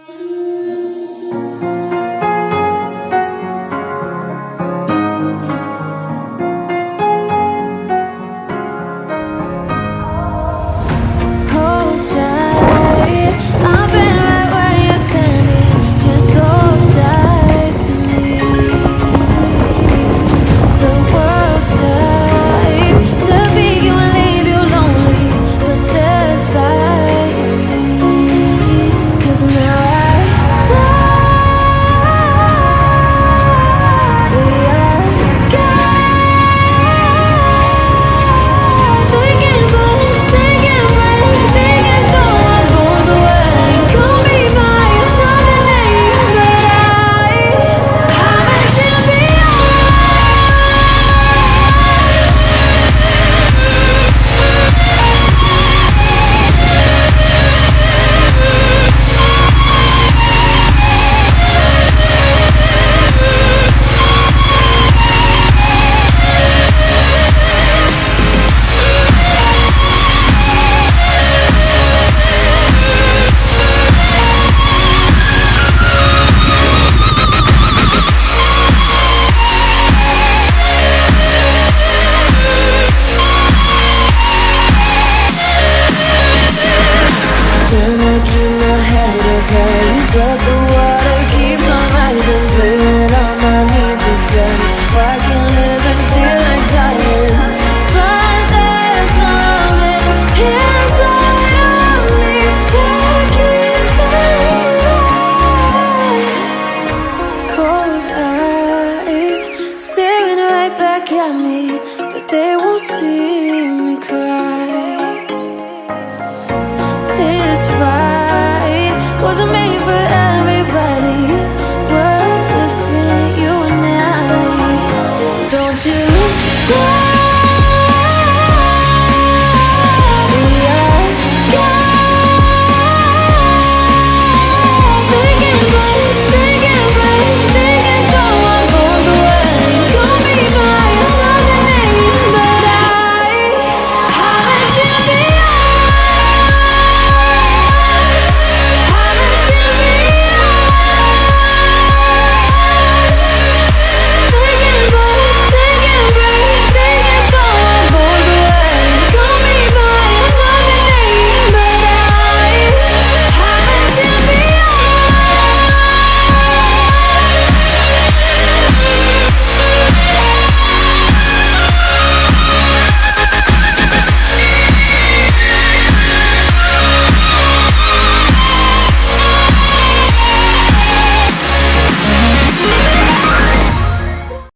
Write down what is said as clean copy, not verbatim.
Hold tight, I've been right where you're standing. Just hold tight to me. The world tries to beat you and leave you lonely, but there's light you see. 'Cause now I know we are God. They can push, they can break, they can throw our bones away. Call me by another name, but I'm a champion. Trying to keep my head up high, but the water keeps on rising. Playing on my knees besides, I can live and feel like dying. But there's something inside of me that keeps me alive. Cold eyes staring right back at me, but they won't see me cry. This fight wasn't made for everyone.